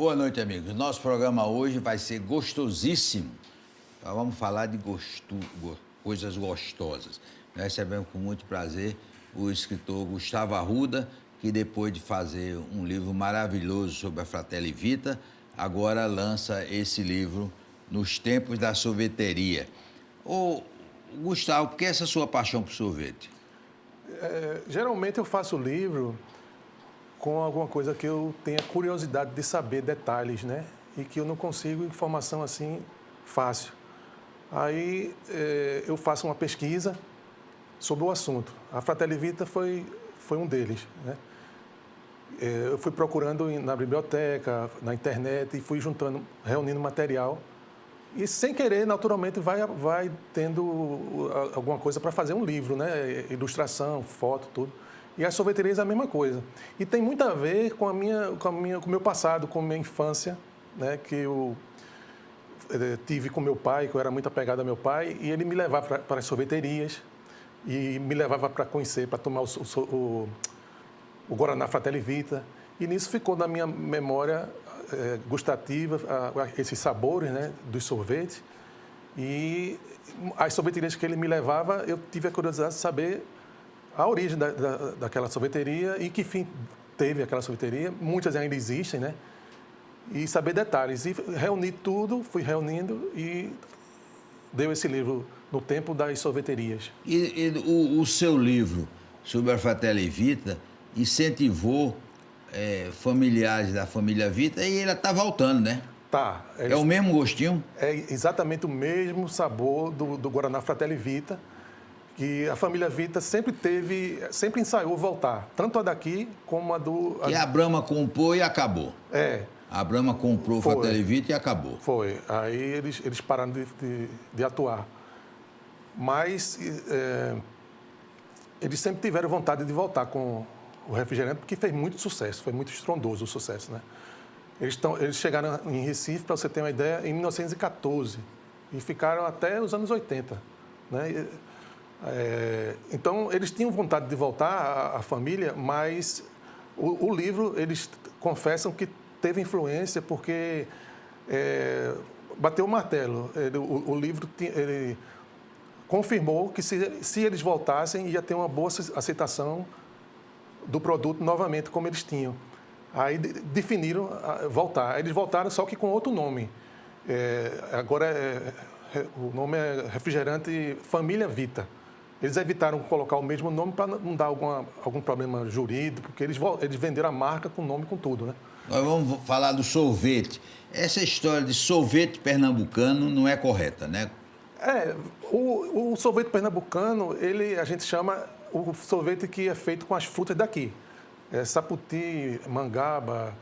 Boa noite, amigos. Nosso programa hoje vai ser gostosíssimo. Nós vamos falar de coisas gostosas. Nós recebemos com muito prazer o escritor Gustavo Arruda, que depois de fazer um livro maravilhoso sobre a Fratelli Vita, agora lança esse livro Nos Tempos da Sorveteria. Ô, Gustavo, por que essa sua paixão por sorvete? Geralmente eu faço livro com alguma coisa que eu tenha curiosidade de saber detalhes, né? E que eu não consigo informação assim fácil. Aí eu faço uma pesquisa sobre o assunto. A Fratelli Vita foi um deles, né? Eu fui procurando na biblioteca, na internet e fui juntando, reunindo material. E sem querer, naturalmente, vai tendo alguma coisa para fazer um livro, né? Ilustração, foto, tudo. E as sorveterias é a mesma coisa. E tem muito a ver com o meu passado, com a minha infância, né? Que eu tive com meu pai, que eu era muito apegado ao meu pai, e ele me levava para as sorveterias e me levava para conhecer, para tomar o Guaraná Fratelli Vita. E nisso ficou na minha memória gustativa esses sabores, né, dos sorvetes. E as sorveterias que ele me levava, eu tive a curiosidade de saber a origem daquela sorveteria e que fim teve aquela sorveteria. Muitas ainda existem, né? E saber detalhes. E reuni tudo, fui reunindo e deu esse livro No Tempo das Sorveterias. E o seu livro sobre a Fratelli Vita incentivou familiares da família Vita e ela está voltando, né? Tá. É o mesmo gostinho? É exatamente o mesmo sabor do Guaraná Fratelli Vita, que a família Vita sempre ensaiou voltar, tanto a daqui como a do... Que a Brahma comprou e acabou. A Brahma comprou o Fratelli Vita e acabou. Foi. Aí eles pararam de atuar. Mas eles sempre tiveram vontade de voltar com o refrigerante, porque fez muito sucesso, foi muito estrondoso o sucesso, né? Eles chegaram em Recife, para você ter uma ideia, em 1914 e ficaram até os anos 80, né? Então, eles tinham vontade de voltar, a família, mas o livro, eles confessam que teve influência porque bateu o martelo. O livro ele confirmou que se eles voltassem, ia ter uma boa aceitação do produto novamente, como eles tinham. Aí definiram voltar. Eles voltaram, só que com outro nome. Agora o nome é Refrigerante Família Vita. Eles evitaram colocar o mesmo nome para não dar algum problema jurídico, porque eles venderam a marca com nome, com tudo, né? Nós vamos falar do sorvete. Essa história de sorvete pernambucano não é correta, né? O sorvete pernambucano, a gente chama o sorvete que é feito com as frutas daqui. Saputi, mangaba,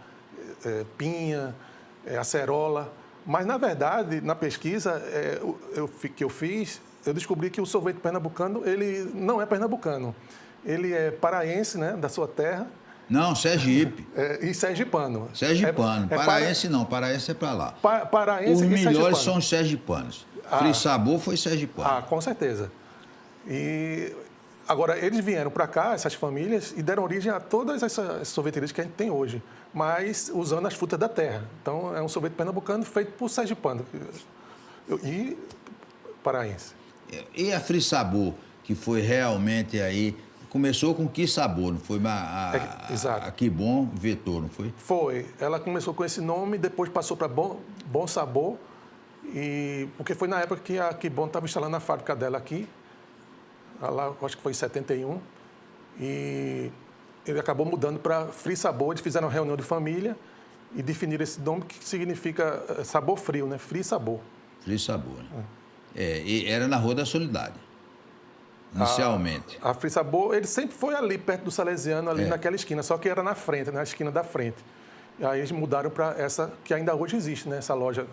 pinha, acerola. Mas, na verdade, na pesquisa que eu fiz, eu descobri que o sorvete pernambucano, ele não é pernambucano. Ele é paraense, né, da sua terra. Não, Sergipe. E sergipano. Sergipano. Paraense não, paraense é para lá. Paraense os e melhores sergipano. são os sergipanos. Free Sabor foi sergipano. Com certeza. E agora, eles vieram para cá, essas famílias, e deram origem a todas essas sorveterias que a gente tem hoje, mas usando as frutas da terra. Então, é um sorvete pernambucano feito por sergipano e paraense. E a Free Sabor, que foi realmente aí... Começou com Que Sabor, não foi? Exato. A Que Bom vetou, não foi? Foi. Ela começou com esse nome, depois passou para Bom Sabor, porque foi na época que a Que Bom estava instalando a fábrica dela aqui, lá, acho que foi em 71, e ele acabou mudando para Free Sabor. Eles fizeram uma reunião de família e definiram esse nome, que significa sabor frio, né? Free Sabor. Free Sabor. E era na Rua da Solidade, inicialmente. A Free Sabor, ele sempre foi ali, perto do Salesiano, ali naquela esquina, só que era na frente, na esquina da frente. E aí eles mudaram para essa, que ainda hoje existe, né? Essa loja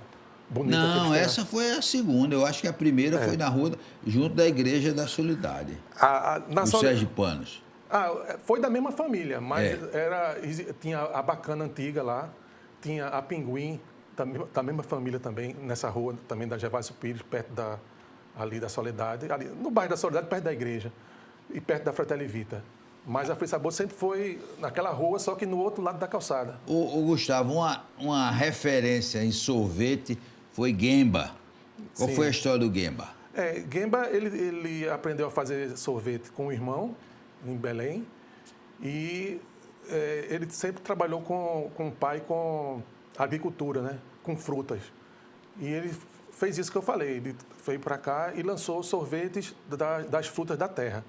bonita. Não, essa foi a segunda. Eu acho que a primeira foi na rua, junto da Igreja da Solidade. Os sergipanos. Foi da mesma família, mas tinha a Bacana Antiga lá, tinha a Pinguim, da mesma família também, nessa rua também da Gervásio Pires, perto ali da Soledade, ali no bairro da Soledade, perto da igreja e perto da Fratelli Vita. Mas a Free Sabor sempre foi naquela rua, só que no outro lado da calçada. O Gustavo, uma referência em sorvete foi Gemba. Qual Sim. foi a história do Gemba? Gemba, ele aprendeu a fazer sorvete com o irmão, em Belém. E ele sempre trabalhou com o pai com agricultura, né? Com frutas. E ele fez isso que eu falei. Ele veio para cá e lançou sorvetes das frutas da terra.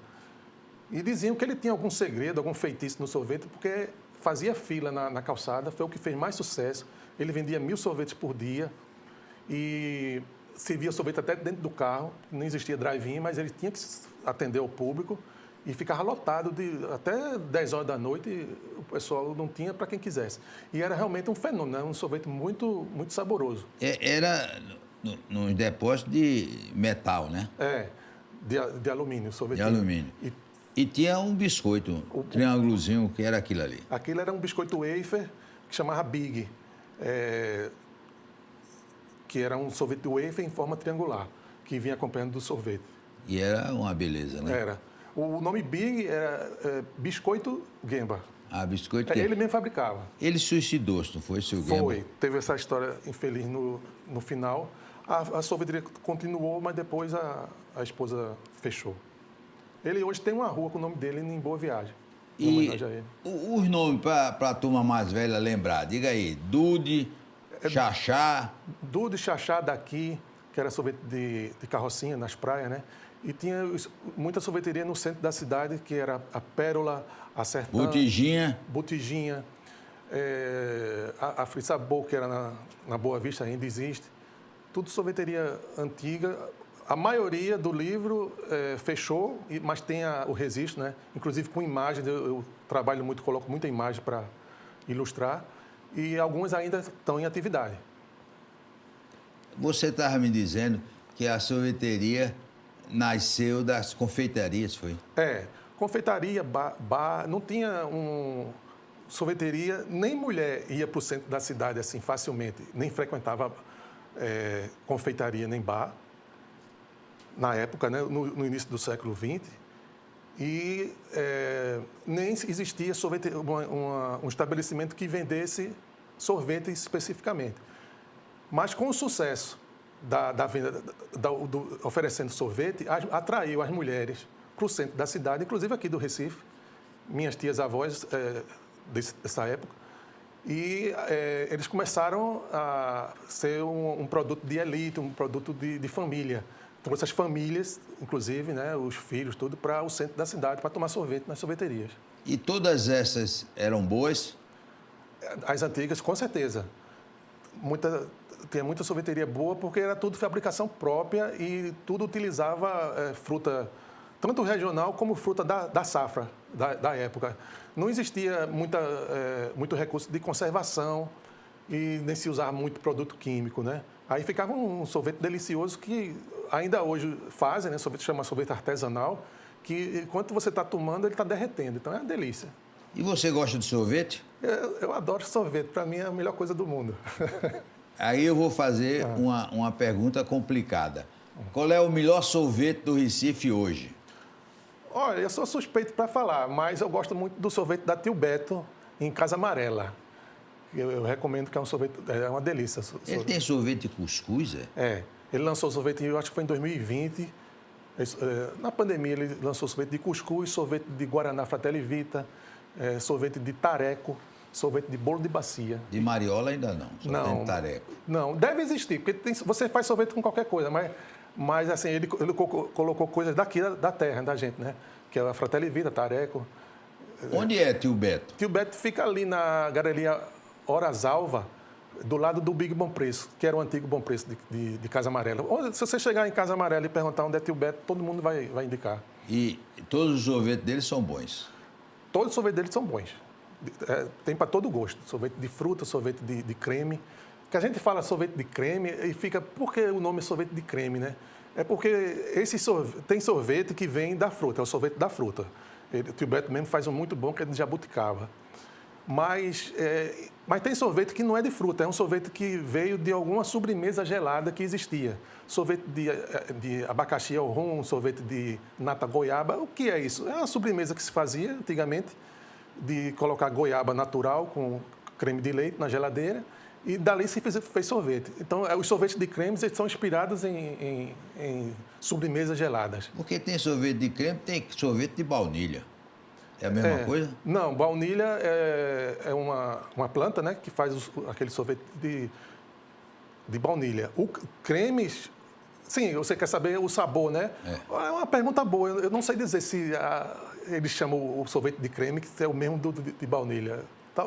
E diziam que ele tinha algum segredo, algum feitiço no sorvete, porque fazia fila na calçada, foi o que fez mais sucesso. Ele vendia 1000 sorvetes por dia e servia sorvete até dentro do carro. Não existia drive-in, mas ele tinha que atender ao público e ficava lotado até 10 horas da noite. E o pessoal não tinha para quem quisesse. E era realmente um fenômeno, né? Um sorvete muito, muito saboroso. Era num depósito de metal, né? De alumínio, sorvete. De alumínio. E tinha um biscoito, um triângulozinho, que era aquilo ali. Aquilo era um biscoito wafer que chamava Big, que era um sorvete wafer em forma triangular, que vinha acompanhando do sorvete. E era uma beleza, né? Era. O nome Big era Biscoito Gemba. Ah, biscoito Ele mesmo fabricava. Ele suicidou-se, não foi, seu Gemba? Foi. Teve essa história infeliz no final. A sorveteria continuou, mas depois a esposa fechou. Ele hoje tem uma rua com o nome dele em Boa Viagem. E os nomes para a turma mais velha lembrar, diga aí, Dude, Xaxá. Dude, Xaxá daqui, que era sorvete de carrocinha nas praias, né? E tinha muita sorveteria no centro da cidade, que era a Pérola, a Sertã... Botijinha. A Free Sabor, que era na Boa Vista, ainda existe. Tudo sorveteria antiga. A maioria do livro fechou, mas tem o registro, né? Inclusive com imagens, eu trabalho muito, coloco muita imagem para ilustrar, e algumas ainda estão em atividade. Você estava me dizendo que a sorveteria nasceu das confeitarias, foi? Confeitaria, bar, não tinha sorveteria, nem mulher ia para o centro da cidade assim facilmente, nem frequentava confeitaria nem bar. Na época, né, no início do século XX, e nem existia um estabelecimento que vendesse sorvete especificamente. Mas com o sucesso da venda, oferecendo sorvete, atraiu as mulheres para o centro da cidade, inclusive aqui do Recife, minhas tias-avós dessa época, e eles começaram a ser um produto de elite, um produto de família. Então, essas famílias, inclusive, né, os filhos, tudo, para o centro da cidade, para tomar sorvete nas sorveterias. E todas essas eram boas? As antigas, com certeza. Tinha muita sorveteria boa, porque era tudo fabricação própria e tudo utilizava fruta, tanto regional como fruta da safra da época. Não existia muito recurso de conservação e nem se usava muito produto químico, né? Aí ficava um sorvete delicioso que ainda hoje fazem, né? Chama sorvete artesanal, que enquanto você está tomando, ele está derretendo. Então é uma delícia. E você gosta de sorvete? Eu adoro sorvete. Para mim é a melhor coisa do mundo. Aí eu vou fazer uma pergunta complicada. Qual é o melhor sorvete do Recife hoje? Olha, eu sou suspeito para falar, mas eu gosto muito do sorvete da Tio Beto, em Casa Amarela. Eu recomendo, que é um sorvete, é uma delícia. Ele tem sorvete de cuscuz, Ele lançou sorvete, eu acho que foi em 2020. Na pandemia, ele lançou sorvete de cuscuz, sorvete de guaraná Fratelli Vita, sorvete de tareco, sorvete de bolo de bacia. De mariola ainda não, só tem tareco. Não, deve existir, porque você faz sorvete com qualquer coisa, mas assim, ele colocou coisas daqui da terra, da gente, né? Que é a Fratelli Vita, tareco. Onde é Tio Beto? Tio Beto fica ali na Galeria Horas Alva, do lado do Big Bom Preço, que era o antigo Bom Preço de Casa Amarela. Se você chegar em Casa Amarela e perguntar onde é Tio Beto, todo mundo vai indicar. E todos os sorvetes deles são bons? Todos os sorvetes deles são bons. Tem para todo gosto. Sorvete de fruta, sorvete de creme. Que a gente fala sorvete de creme e fica... Por que o nome é sorvete de creme, né? É porque tem sorvete que vem da fruta, é o sorvete da fruta. O Tio Beto mesmo faz um muito bom, que é de jabuticaba. Mas tem sorvete que não é de fruta, é um sorvete que veio de alguma sobremesa gelada que existia. Sorvete de abacaxi ao rum, sorvete de nata goiaba. O que é isso? É uma sobremesa que se fazia antigamente, de colocar goiaba natural com creme de leite na geladeira, e dali se fez sorvete. Então, os sorvetes de cremes eles são inspirados em sobremesas geladas. Porque tem sorvete de creme, tem sorvete de baunilha. É a mesma coisa? Não, baunilha é uma planta, né, que faz aquele sorvete de baunilha. O cremes, sim, você quer saber o sabor, né? É uma pergunta boa. Eu não sei dizer se eles chamam o sorvete de creme que é o mesmo de baunilha.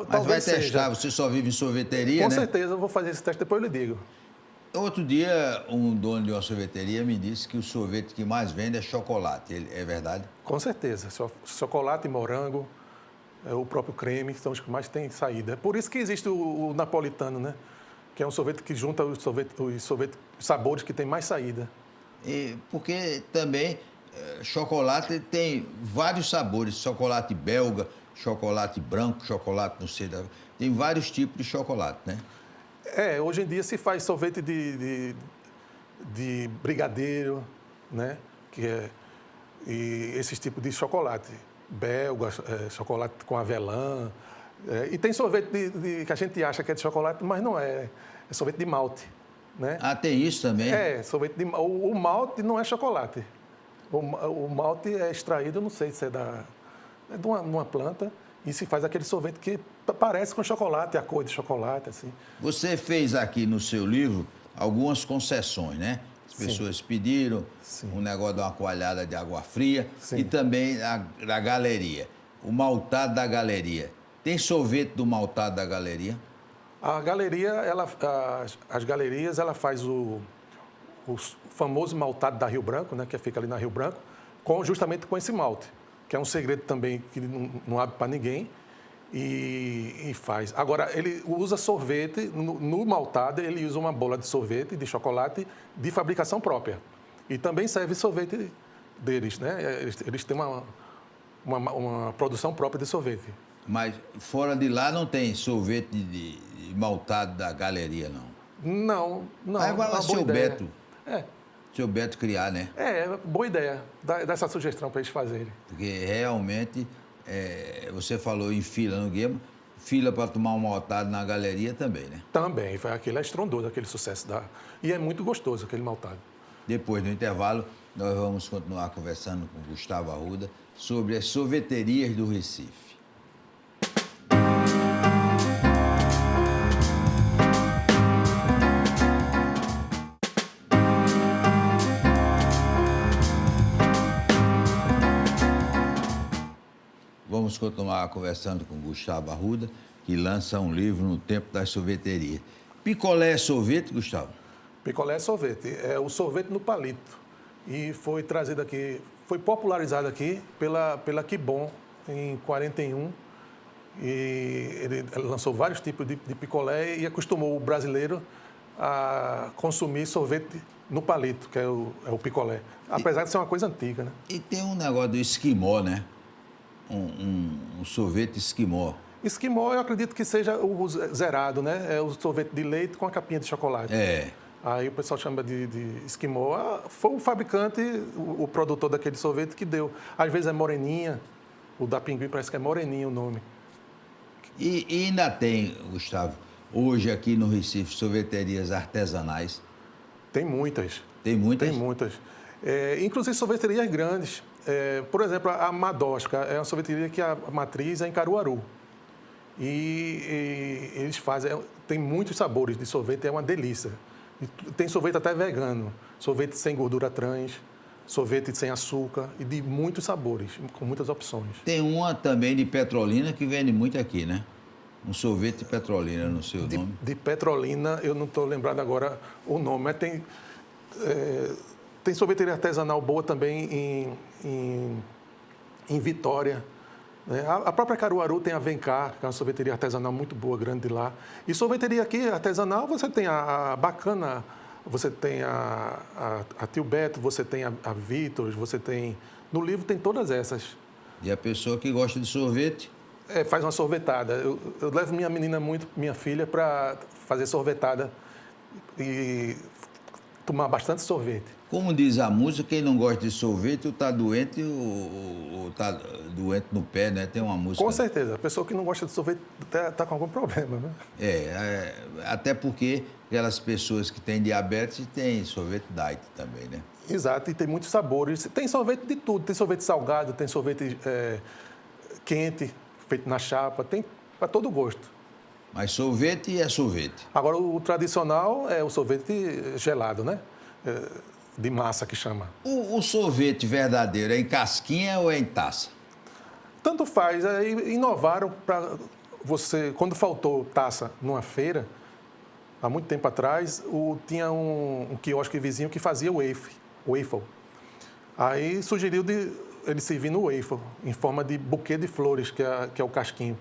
Mas vai testar, você só vive em sorveteria, Com né? certeza, eu vou fazer esse teste, depois eu lhe digo. Outro dia, um dono de uma sorveteria me disse que o sorvete que mais vende é chocolate. É verdade? Com certeza. Chocolate, morango, o próprio creme são os que mais têm saída. É por isso que existe o napolitano, né? Que é um sorvete que junta os sabores que tem mais saída. Porque também chocolate tem vários sabores. Chocolate belga, chocolate branco, chocolate não sei... Tem vários tipos de chocolate, né? Hoje em dia se faz sorvete de brigadeiro, né? E esses tipos de chocolate. Belga, chocolate com avelã. E tem sorvete que a gente acha que é de chocolate, mas não é. É sorvete de malte, né? Ah, tem isso também? Sorvete de malte. O malte não é chocolate. O malte é extraído, não sei se é de uma planta, e se faz aquele sorvete que parece com chocolate, a cor de chocolate, assim. Você fez aqui no seu livro algumas concessões, né? As pessoas pediram um negócio de uma coalhada de água fria e também da galeria. O maltado da galeria. Tem sorvete do maltado da galeria? A galeria, as galerias, ela faz o famoso maltado da Rio Branco, né? Que fica ali na Rio Branco, justamente com esse malte, que é um segredo também que não abre para ninguém, e faz. Agora, ele usa sorvete, no maltado, ele usa uma bola de sorvete, de chocolate, de fabricação própria. E também serve sorvete deles, né? Eles têm uma produção própria de sorvete. Mas fora de lá não tem sorvete de maltado da galeria, não? Não. Aí vai lá, seu Beto. É. Seu Beto criar, né? Boa ideia. Dá essa sugestão para eles fazerem. Porque realmente, você falou em fila no Guilherme, fila para tomar um maltado na galeria também, né? Também. Aquele é estrondoso, aquele sucesso. E é muito gostoso aquele maltado. Depois do intervalo, nós vamos continuar conversando com Gustavo Arruda sobre as sorveterias do Recife. Vamos continuar conversando com Gustavo Arruda, que lança um livro no tempo das sorveterias. Picolé é sorvete, Gustavo? Picolé é sorvete. É o sorvete no palito. E foi trazido aqui, foi popularizado aqui pela Kibon em 41. E ele lançou vários tipos de picolé e acostumou o brasileiro a consumir sorvete no palito, que é o picolé. Apesar de ser uma coisa antiga, né? E tem um negócio do esquimó, né? Um sorvete esquimó. Esquimó, eu acredito que seja o zerado, né? É o sorvete de leite com a capinha de chocolate. Aí o pessoal chama de esquimó. Foi o fabricante, o produtor daquele sorvete que deu. Às vezes é moreninha, o da Pinguim parece que é moreninha o nome. E ainda tem, Gustavo, hoje aqui no Recife, sorveterias artesanais? Tem muitas. Tem muitas? Tem muitas. Inclusive sorveterias grandes. Por exemplo, a Madosca é uma sorveteria que a matriz é em Caruaru. E eles fazem... Tem muitos sabores de sorvete, é uma delícia. E tem sorvete até vegano, sorvete sem gordura trans, sorvete sem açúcar e de muitos sabores, com muitas opções. Tem uma também de Petrolina que vende muito aqui, né? Um sorvete de Petrolina no seu nome. De Petrolina, eu não estou lembrado agora o nome, mas tem sorveteria artesanal boa também em Vitória. Né? A própria Caruaru tem a Vencar, que é uma sorveteria artesanal muito boa, grande lá. E sorveteria aqui artesanal, você tem a Bacana, você tem a Tio Beto, você tem a Vitor, você tem... No livro tem todas essas. E a pessoa que gosta de sorvete? Faz uma sorvetada. Eu levo minha filha, para fazer sorvetada e tomar bastante sorvete. Como diz a música, quem não gosta de sorvete, ou está doente ou está doente no pé, né? Tem uma música. Com certeza. A pessoa que não gosta de sorvete está com algum problema, né? Até porque aquelas pessoas que têm diabetes têm sorvete diet também, né? Exato, e tem muitos sabores. Tem sorvete de tudo. Tem sorvete salgado, tem sorvete quente, feito na chapa. Tem para todo gosto. Mas sorvete é sorvete. Agora, o tradicional é o sorvete gelado, né? De massa, que chama. O sorvete verdadeiro é em casquinha ou é em taça? Tanto faz. Aí inovaram para você... Quando faltou taça numa feira, há muito tempo atrás, tinha um quiosque vizinho que fazia waffle. Aí sugeriu ele servir no waffle, em forma de buquê de flores, que é o casquinho.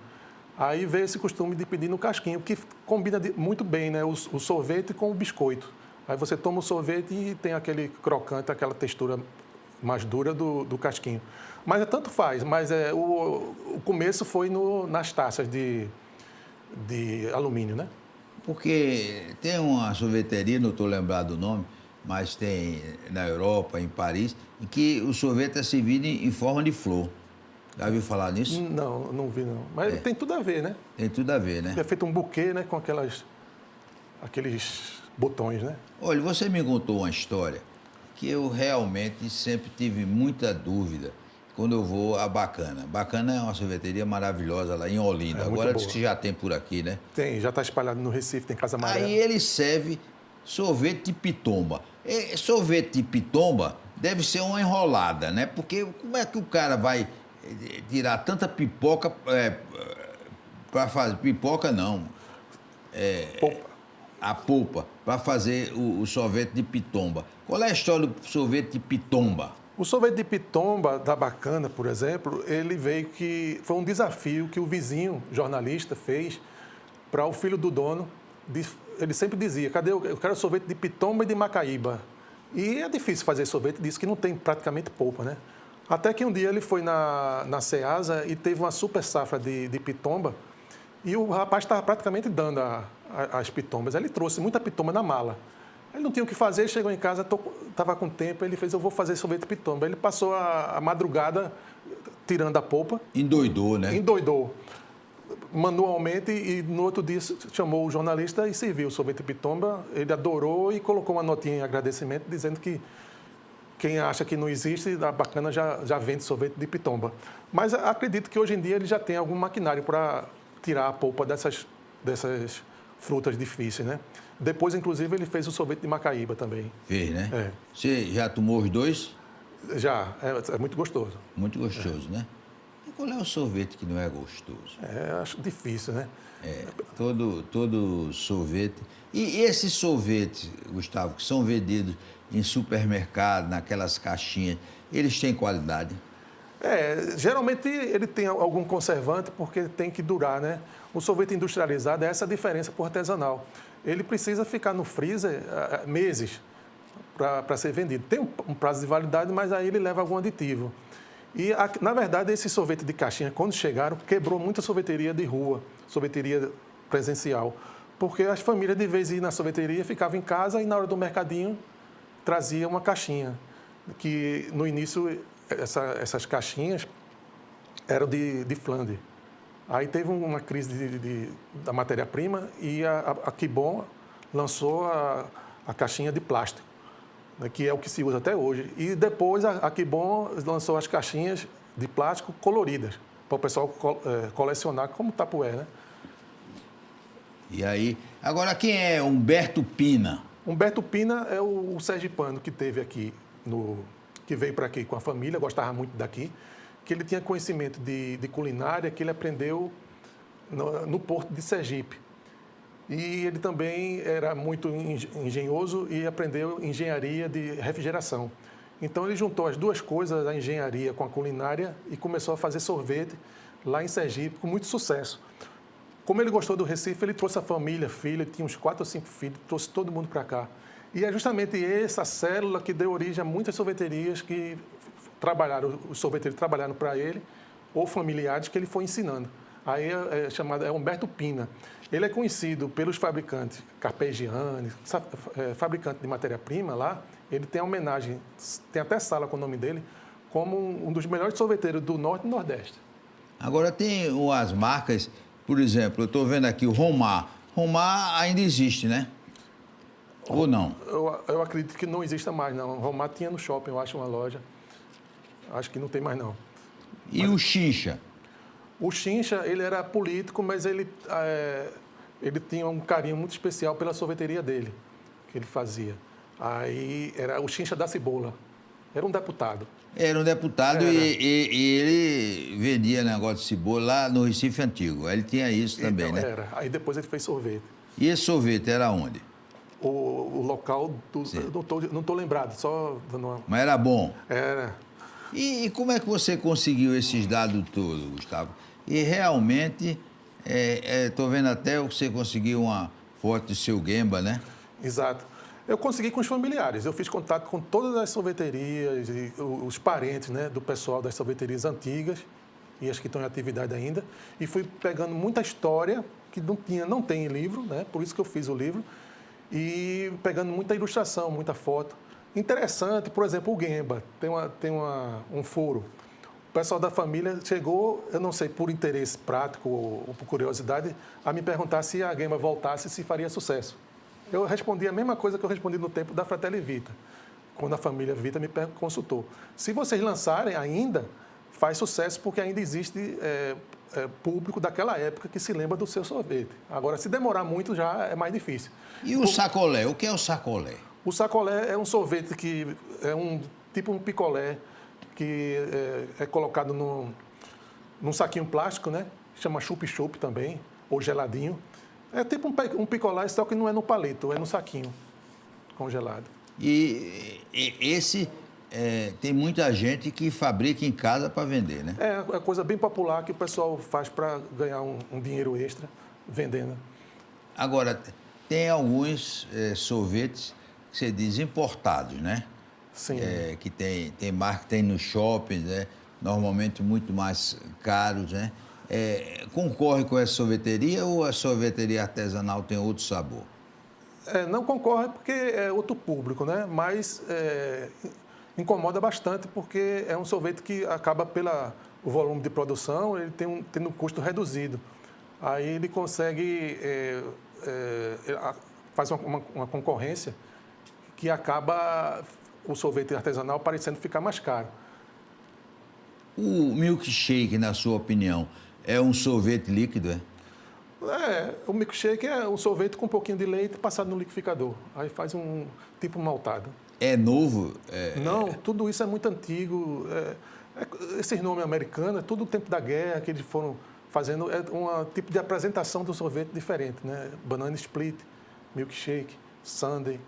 Aí veio esse costume de pedir no casquinho, que combina muito bem, né? O sorvete com o biscoito. Aí você toma o sorvete e tem aquele crocante, aquela textura mais dura do casquinho. Mas tanto faz, mas o começo foi nas taças de alumínio, né? Porque tem uma sorveteria, não estou lembrado do nome, mas tem na Europa, em Paris, em que o sorvete é servido em forma de flor. Já ouviu falar nisso? Não vi não. Mas tem tudo a ver, né? Tem tudo a ver, né? É feito um buquê, né? Com aqueles botões, né? Olha, você me contou uma história que eu realmente sempre tive muita dúvida quando eu vou a Bacana. Bacana é uma sorveteria maravilhosa lá em Olinda. Agora diz que já tem por aqui, né? Tem, já está espalhado no Recife, tem Casa Amarela. Aí ele serve sorvete de pitomba. Sorvete de pitomba deve ser uma enrolada, né? Porque como é que o cara vai tirar tanta pipoca para fazer... Pipoca não. Polpa. A polpa, para fazer o sorvete de pitomba. Qual é a história do sorvete de pitomba? O sorvete de pitomba da Bacana, por exemplo, ele veio que... Foi um desafio que o vizinho jornalista fez para o filho do dono. Ele sempre dizia, eu quero sorvete de pitomba e de macaíba. E é difícil fazer sorvete disso, que não tem praticamente polpa, né? Até que um dia ele foi na Ceasa e teve uma super safra de pitomba e o rapaz estava praticamente dando as pitombas. Ele trouxe muita pitomba na mala. Ele não tinha o que fazer, chegou em casa, estava com tempo, ele fez, eu vou fazer sorvete de pitomba. Ele passou a madrugada tirando a polpa. Endoidou, né? Endoidou. Manualmente, e no outro dia chamou o jornalista e serviu o sorvete de pitomba. Ele adorou e colocou uma notinha em agradecimento, dizendo que quem acha que não existe, a Bacana já vende sorvete de pitomba. Mas acredito que hoje em dia ele já tem algum maquinário para tirar a polpa dessas frutas difíceis, né? Depois, inclusive, ele fez o sorvete de macaíba também. Fez, né? Você já tomou os dois? Já, é muito gostoso. Muito gostoso, né? E qual é o sorvete que não é gostoso? Acho difícil, né? Todo sorvete. E esses sorvetes, Gustavo, que são vendidos em supermercado, naquelas caixinhas, eles têm qualidade? Geralmente ele tem algum conservante porque tem que durar, né? O sorvete industrializado é essa diferença para o artesanal. Ele precisa ficar no freezer meses para ser vendido. Tem um prazo de validade, mas aí ele leva algum aditivo. E, na verdade, esse sorvete de caixinha, quando chegaram, quebrou muita sorveteria de rua, sorveteria presencial. Porque as famílias, de vez em ir na sorveteria, ficavam em casa e, na hora do mercadinho, trazia uma caixinha. Que, no início, essas caixinhas eram de Flandre. Aí teve uma crise da matéria-prima e a Kibon lançou a caixinha de plástico, né, que é o que se usa até hoje. E depois a Kibon lançou as caixinhas de plástico coloridas, para o pessoal colecionar como tapué, né? E aí, agora quem é Humberto Pina? Humberto Pina é o sergipano que teve aqui, que veio para aqui com a família, gostava muito daqui, que ele tinha conhecimento de culinária que ele aprendeu no Porto de Sergipe. E ele também era muito engenhoso e aprendeu engenharia de refrigeração. Então ele juntou as duas coisas, a engenharia com a culinária, e começou a fazer sorvete lá em Sergipe com muito sucesso. Como ele gostou do Recife, ele trouxe a família, filho, ele tinha uns 4 ou 5 filhos, trouxe todo mundo para cá. E é justamente essa célula que deu origem a muitas sorveterias que os sorveteiros trabalharam para ele, ou familiares que ele foi ensinando. Aí é Humberto Pina. Ele é conhecido pelos fabricantes Carpegiani, fabricante de matéria-prima lá. Ele tem a homenagem, tem até sala com o nome dele, como um dos melhores sorveteiros do Norte e Nordeste. Agora tem umas marcas, por exemplo, eu estou vendo aqui o Romar. Romar ainda existe, né? Ou não? Eu acredito que não exista mais, não. Romar tinha no shopping, eu acho, uma loja. Acho que não tem mais, não. E o Chincha? O Chincha, ele era político, mas ele tinha um carinho muito especial pela sorveteria dele, que ele fazia. Aí era o Chincha da Cebola. Era um deputado. Era um deputado e ele vendia negócio de cebola lá no Recife Antigo. Ele tinha isso também, então, né? Era. Aí depois ele fez sorvete. E esse sorvete era onde? O local, não estou lembrado, só dando uma... Mas era bom. Era. E como é que você conseguiu esses dados todos, Gustavo? E realmente, estou vendo até que você conseguiu uma foto do seu Gemba, né? Exato. Eu consegui com os familiares. Eu fiz contato com todas as sorveterias, e os parentes, né, do pessoal das sorveterias antigas e as que estão em atividade ainda. E fui pegando muita história que não tem em livro, né? Por isso que eu fiz o livro. E pegando muita ilustração, muita foto. Interessante, por exemplo, o Gemba. Tem um foro. O pessoal da família chegou, eu não sei, por interesse prático ou por curiosidade, a me perguntar se a Gemba voltasse, se faria sucesso. Eu respondi a mesma coisa que eu respondi no tempo da Fratelli Vita, quando a família Vita me consultou. Se vocês lançarem ainda, faz sucesso porque ainda existe público daquela época que se lembra do seu sorvete. Agora, se demorar muito, já é mais difícil. E o sacolé? O que é o sacolé? O sacolé é um sorvete que é tipo um picolé que é colocado num saquinho plástico, né? Chama chup-chup também, ou geladinho. É tipo um picolé, só que não é no palito, é no saquinho congelado. E esse tem muita gente que fabrica em casa para vender, né? É uma coisa bem popular que o pessoal faz para ganhar um dinheiro extra vendendo. Agora, tem alguns sorvetes que você diz importados, né? Sim. Que tem marca, tem no shopping, né? Normalmente muito mais caros, né? Concorre com essa sorveteria ou a sorveteria artesanal tem outro sabor? Não concorre porque é outro público, né? Mas incomoda bastante porque é um sorvete que acaba o volume de produção, ele tem um custo reduzido. Aí ele consegue, faz uma concorrência que acaba o sorvete artesanal parecendo ficar mais caro. O milkshake, na sua opinião, é um sorvete líquido, é? O milkshake é um sorvete com um pouquinho de leite passado no liquidificador. Aí faz um tipo maltado. É novo? Não, tudo isso é muito antigo. Esses nomes americanos, é tudo do tempo da guerra que eles foram fazendo. É um tipo de apresentação do sorvete diferente, né? Banana split, milkshake, sundae.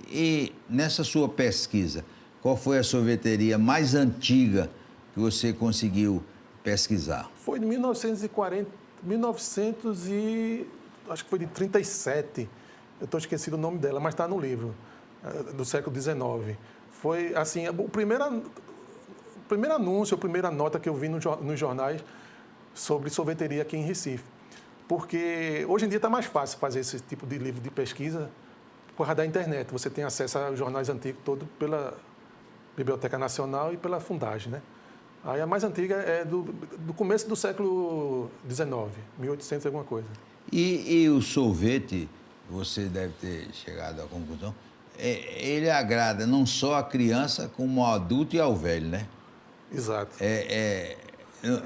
E nessa sua pesquisa, qual foi a sorveteria mais antiga que você conseguiu pesquisar? Foi de 1937. Eu foi de 37. Eu estou esquecido o nome dela, mas está no livro, do século XIX. Foi, assim, o primeiro anúncio, a primeira nota que eu vi nos jornais sobre sorveteria aqui em Recife. Porque hoje em dia está mais fácil fazer esse tipo de livro de pesquisa por causa da internet. Você tem acesso aos jornais antigos todos pela Biblioteca Nacional e pela Fundagem, né? Aí a mais antiga é do começo do século XIX, 1800 alguma coisa. E o sorvete, você deve ter chegado à conclusão, ele agrada não só a criança, como ao adulto e ao velho, né? Exato.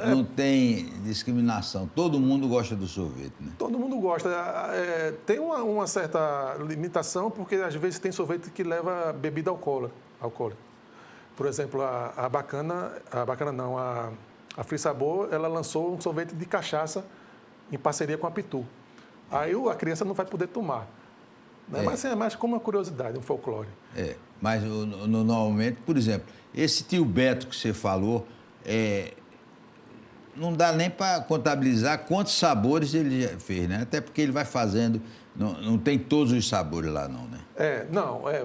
Não tem discriminação. Todo mundo gosta do sorvete, né? Todo mundo gosta. Tem uma certa limitação, porque às vezes tem sorvete que leva bebida alcoólica. Por exemplo, a Free Sabor, ela lançou um sorvete de cachaça em parceria com a Pitu. Aí a criança não vai poder tomar. Né? Mas é mais como uma curiosidade, um folclore. Mas normalmente, por exemplo, esse tio Beto que você falou, não dá nem para contabilizar quantos sabores ele já fez, né? Até porque ele vai fazendo, não tem todos os sabores lá não, né?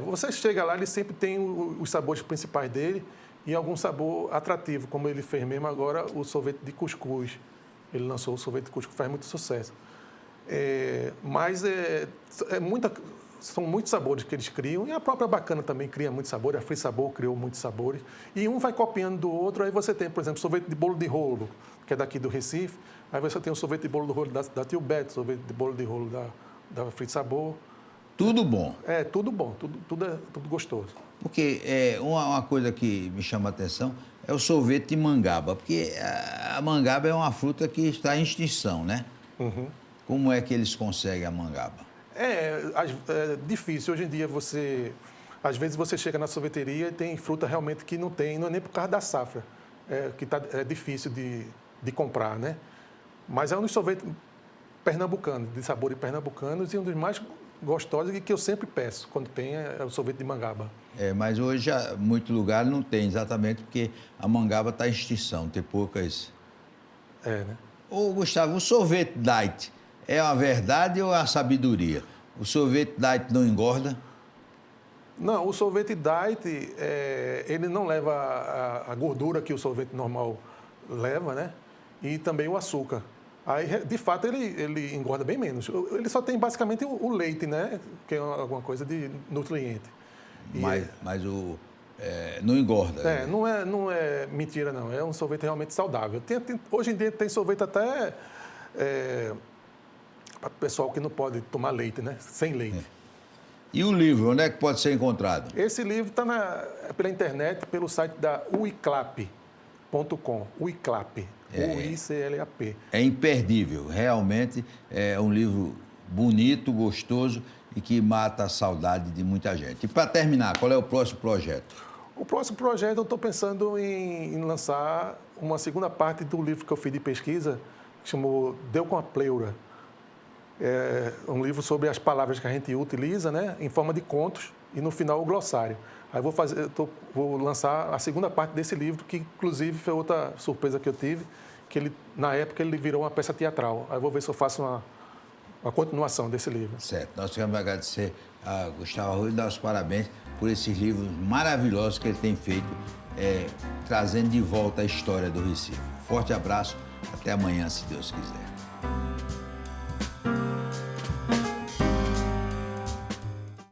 Você chega lá, ele sempre tem os sabores principais dele e algum sabor atrativo, como ele fez mesmo agora o sorvete de cuscuz, Ele lançou o sorvete de cuscuz, que faz muito sucesso. São muitos sabores que eles criam, e a própria Bacana também cria muitos sabores, a Free Sabor criou muitos sabores, e um vai copiando do outro. Aí você tem, por exemplo, sorvete de bolo de rolo, que é daqui do Recife, aí você tem o sorvete de bolo de rolo da Tio Beto, sorvete de bolo de rolo da Free Sabor. Tudo bom. Tudo bom, tudo gostoso. Porque uma coisa que me chama a atenção é o sorvete de mangaba, porque a mangaba é uma fruta que está em extinção, né? Uhum. Como é que eles conseguem a mangaba? É difícil. Hoje em dia, às vezes você chega na sorveteria e tem fruta realmente que não tem, não é nem por causa da safra, é difícil de comprar, né? Mas é um dos sorvetes pernambucanos, de sabores pernambucanos, e um dos mais gostosos e que eu sempre peço quando tem é o sorvete de mangaba. Mas hoje, muito lugar não tem, exatamente porque a mangaba está em extinção, tem poucas... Né? Ô, Gustavo, o sorvete diet é a verdade ou é a sabedoria? O sorvete diet não engorda? Não, o sorvete diet, ele não leva a gordura que o sorvete normal leva, né? E também o açúcar. Aí, de fato, ele engorda bem menos. Ele só tem basicamente o leite, né? Que é alguma coisa de nutriente. Mas não engorda. Não é mentira, não. É um sorvete realmente saudável. Hoje em dia tem sorvete até para o pessoal que não pode tomar leite, né? Sem leite. E o livro, onde é que pode ser encontrado? Esse livro está pela internet, pelo site da uiclap.com. Uiclap. UICLAP. É imperdível. Realmente é um livro bonito, gostoso e que mata a saudade de muita gente. E para terminar, qual é o próximo projeto? O próximo projeto, eu estou pensando em lançar uma segunda parte do livro que eu fiz de pesquisa, que chamou Deu com a Pleura. É um livro sobre as palavras que a gente utiliza, né, em forma de contos, e no final o glossário. Aí vou lançar a segunda parte desse livro, que inclusive foi outra surpresa que eu tive, que na época ele virou uma peça teatral. Aí vou ver se eu faço uma continuação desse livro. Certo. Nós queremos agradecer a Gustavo Arruda e dar os parabéns por esses livros maravilhosos que ele tem feito, trazendo de volta a história do Recife. Forte abraço, até amanhã, se Deus quiser.